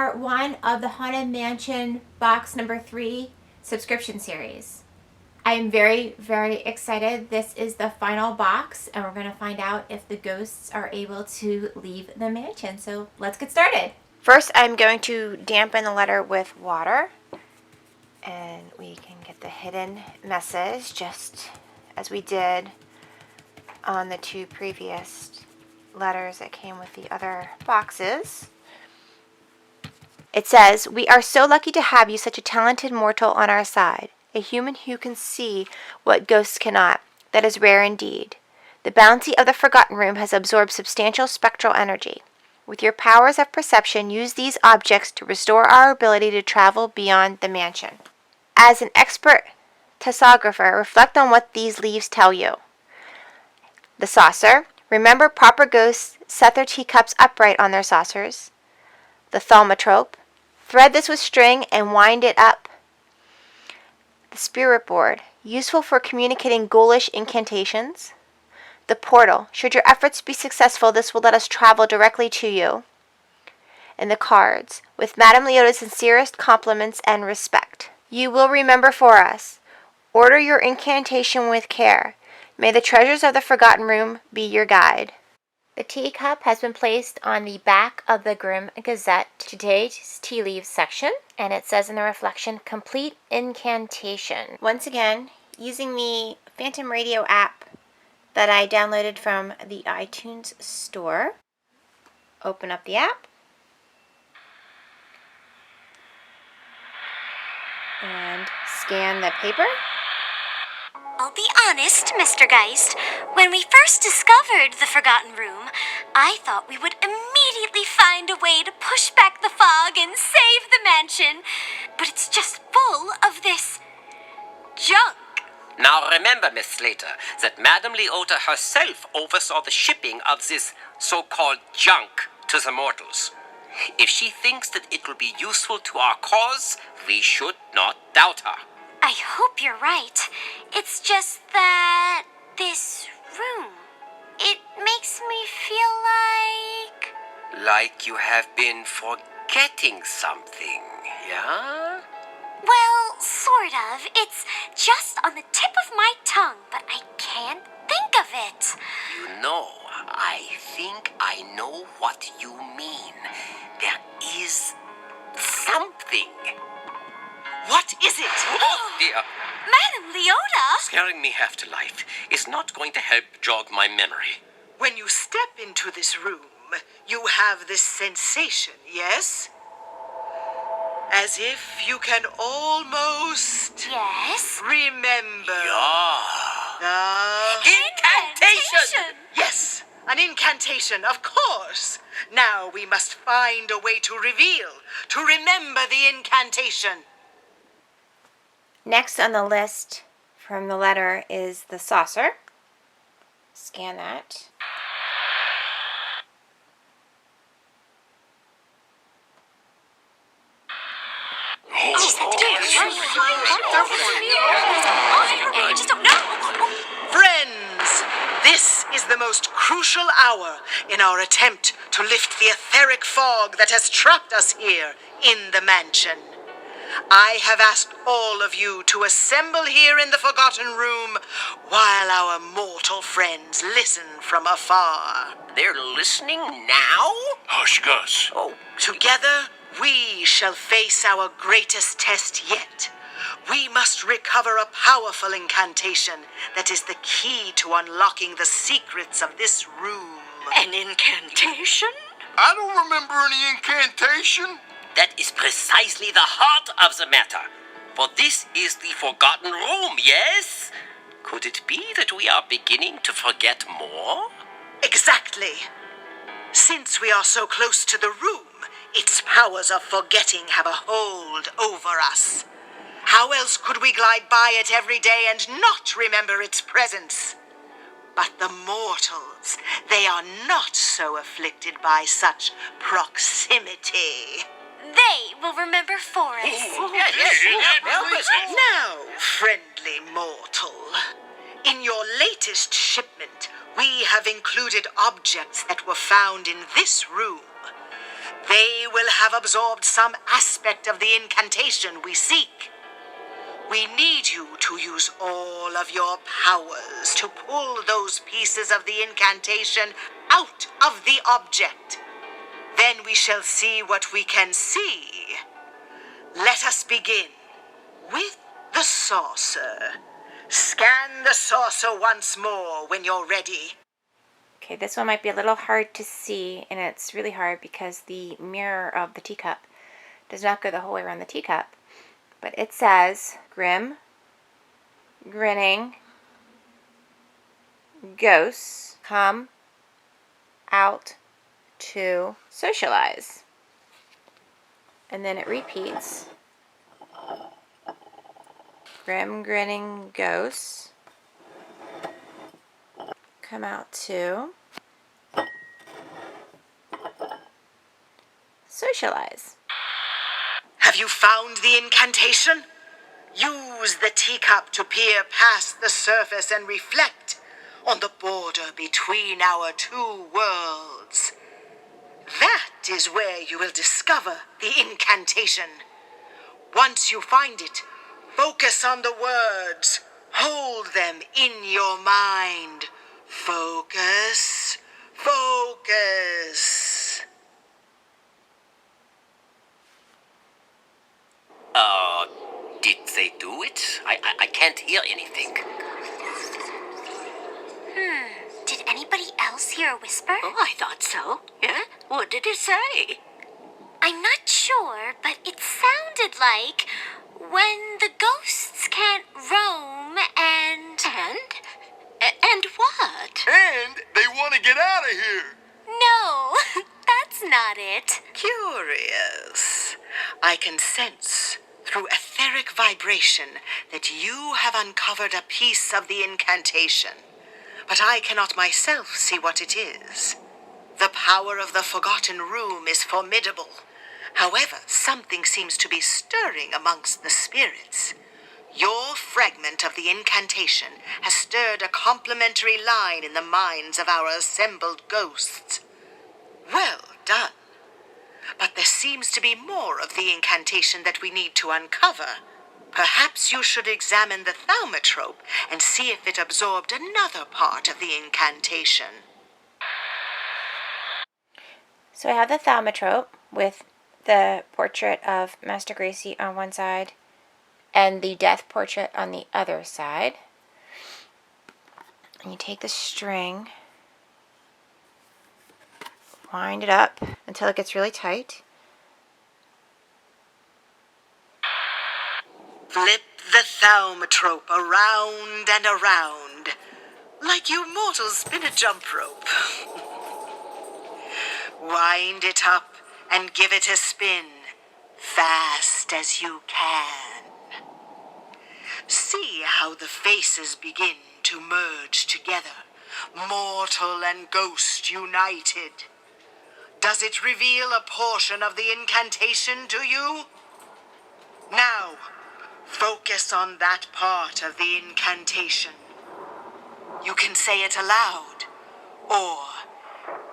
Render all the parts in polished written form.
part 1 of the Haunted Mansion box number 3 subscription series. I am very, very excited. This is the final box, and we're going to find out if the ghosts are able to leave the mansion. So let's get started. First, I'm going to dampen the letter with water, and we can get the hidden message just as we did on the 2 previous letters that came with the other boxes. It says, "We are so lucky to have you, such a talented mortal, on our side. A human who can see what ghosts cannot. That is rare indeed. The bounty of the Forgotten Room has absorbed substantial spectral energy. With your powers of perception, use these objects to restore our ability to travel beyond the mansion. As an expert tasographer, reflect on what these leaves tell you. The saucer. Remember, proper ghosts set their teacups upright on their saucers. The thaumatrope. Thread this with string and wind it up. The spirit board, useful for communicating ghoulish incantations. The portal. Should your efforts be successful, this will let us travel directly to you. And the cards. With Madame Leota's sincerest compliments and respect. You will remember for us. Order your incantation with care. May the treasures of the Forgotten Room be your guide." The teacup has been placed on the back of the Grim Gazette, today's tea leaves section, and it says in the reflection, "Complete incantation." Once again, using the Phantom Radio app that I downloaded from the iTunes store. Open up the app. And scan the paper. I'll be honest, Mr. Geist. When we first discovered the Forgotten Room, I thought we would immediately find a way to push back the fog and save the mansion. But it's just full of this junk. Now remember, Miss Slater, that Madame Leota herself oversaw the shipping of this so-called junk to the mortals. If she thinks that it will be useful to our cause, we should not doubt her. I hope you're right. It's just that this room, it makes me feel like... Like you have been forgetting something, yeah? Well, sort of. It's just on the tip of my tongue, but I can't think of it. You know, I think I know what you mean. There is something. What is it? Oh, dear. Madame Leota! Scaring me half to life is not going to help jog my memory. When you step into this room, you have this sensation, yes? As if you can almost... Yes? remember. Yeah. Incantation! Yes, an incantation, of course. Now we must find a way to reveal, to remember the incantation. Next on the list from the letter is the saucer. Scan that. Friends, this is the most crucial hour in our attempt to lift the etheric fog that has trapped us here in the mansion. I have asked all of you to assemble here in the Forgotten Room while our mortal friends listen from afar. They're listening now? Hush, Gus. Oh, Together, we shall face our greatest test yet. We must recover a powerful incantation that is the key to unlocking the secrets of this room. An incantation? I don't remember any incantation. that is precisely the heart of the matter. For this is the Forgotten Room, yes? Could it be that we are beginning to forget more? Exactly. Since we are so close to the room, its powers of forgetting have a hold over us. How else could we glide by it every day and not remember its presence? But the mortals, they are not so afflicted by such proximity. They will remember for us. Now, friendly mortal, in your latest shipment, we have included objects that were found in this room. They will have absorbed some aspect of the incantation we seek. We need you to use all of your powers to pull those pieces of the incantation out of the object. Then we shall see what we can see. Let us begin with the saucer. Scan the saucer once more when you're ready. Okay, this one might be a little hard to see, and it's really hard because the mirror of the teacup does not go the whole way around the teacup. But it says, Grim, grinning, ghosts come out to socialize. And then it repeats, Grim, grinning, ghosts come out to socialize. Have you found the incantation? Use the teacup to peer past the surface and reflect on the border between our two worlds. That is where you will discover the incantation. Once you find it, focus on the words. Hold them in your mind. Focus, focus. Did they do it? I can't hear anything. Did anybody else hear a whisper? Oh, I thought so. Yeah? What did it say? I'm not sure, but it sounded like when the ghosts can't roam and... And what? And they want to get out of here. No, that's not it. Curious. I can sense through etheric vibration that you have uncovered a piece of the incantation, but I cannot myself see what it is. The power of the Forgotten Room is formidable. However, something seems to be stirring amongst the spirits. Your fragment of the incantation has stirred a complementary line in the minds of our assembled ghosts. Well done. But there seems to be more of the incantation that we need to uncover. Perhaps you should examine the thaumatrope and see if it absorbed another part of the incantation. So I have the thaumatrope with the portrait of Master Gracie on one side and the death portrait on the other side. And you take the string, wind it up until it gets really tight. Flip the thaumatrope around and around, like you mortals spin a jump rope. Wind it up and give it a spin, fast as you can. See how the faces begin to merge together, mortal and ghost united. Does it reveal a portion of the incantation to you? Now, focus on that part of the incantation. You can say it aloud, or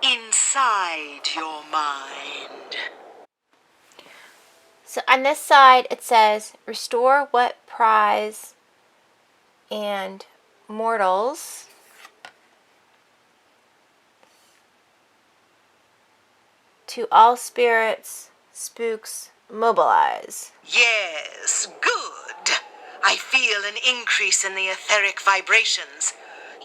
inside your mind. So on this side it says, restore what prize and mortals to all spirits, spooks, mobilize. Yes, good. I feel an increase in the etheric vibrations.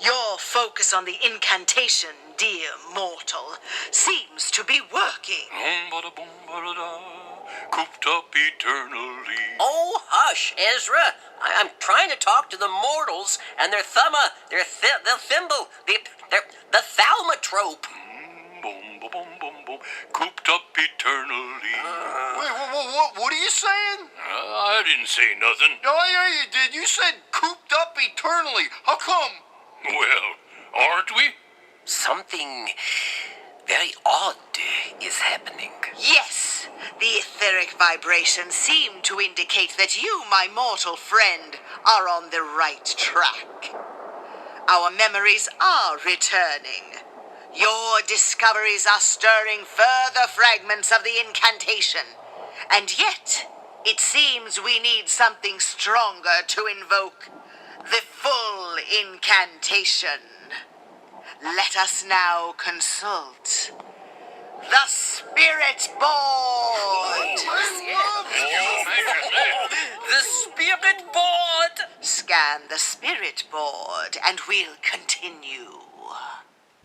Your focus on the incantation, dear mortal, seems to be working. Cooped up eternally. Oh, hush, Ezra. I'm trying to talk to the mortals and their thimble, the thaumatrope. Boom, boom, boom, boom, boom. Cooped up eternally. Wait, what are you saying? I didn't say nothing. Oh, yeah, you did. You said cooped up eternally. How come? Well, aren't we? Something very odd is happening. Yes, the etheric vibrations seem to indicate that you, my mortal friend, are on the right track. Our memories are returning. Your discoveries are stirring further fragments of the incantation. And yet, it seems we need something stronger to invoke the full incantation. Let us now consult the Spirit Board. The spirit board! Scan the Spirit Board and we'll continue.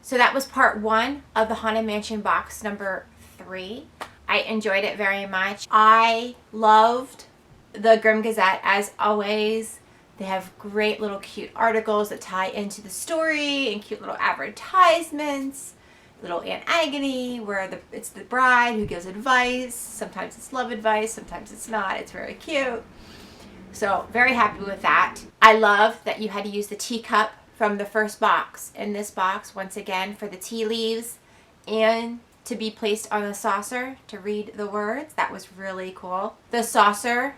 So that was part 1 of the Haunted Mansion box number 3. I enjoyed it very much. I loved the Grim Gazette as always. They have great little cute articles that tie into the story and cute little advertisements. Little Aunt Agony where it's the bride who gives advice. Sometimes it's love advice, sometimes it's not. It's very cute. So very happy with that. I love that you had to use the teacup from the first box in this box once again for the tea leaves and to be placed on a saucer to read the words. That was really cool. The saucer,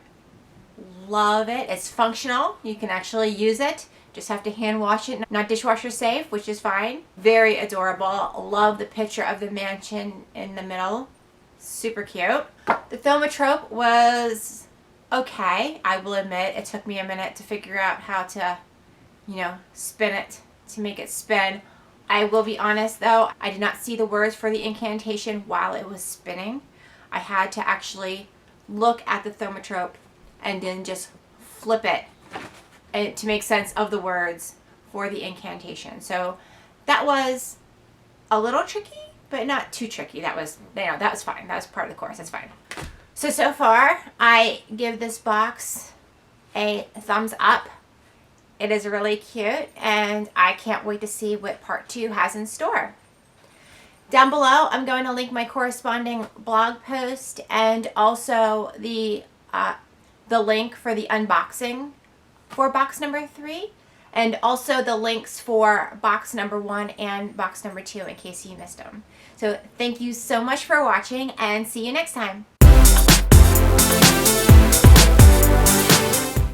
love it. It's functional. You can actually use it. Just have to hand wash it. Not dishwasher safe, which is fine. Very adorable. Love the picture of the mansion in the middle. Super cute. The thaumatrope was okay. I will admit it took me a minute to figure out how to, spin it to make it spin. I will be honest though, I did not see the words for the incantation while it was spinning. I had to actually look at the thaumatrope and then just flip it and to make sense of the words for the incantation. So that was a little tricky, but not too tricky. That was fine. That was part of the course. That's fine. So far, I give this box a thumbs up. It is really cute, and I can't wait to see what part 2 has in store. Down below, I'm going to link my corresponding blog post and also the link for the unboxing for box number 3, and also the links for box number 1 and box number 2 in case you missed them. So thank you so much for watching, and see you next time.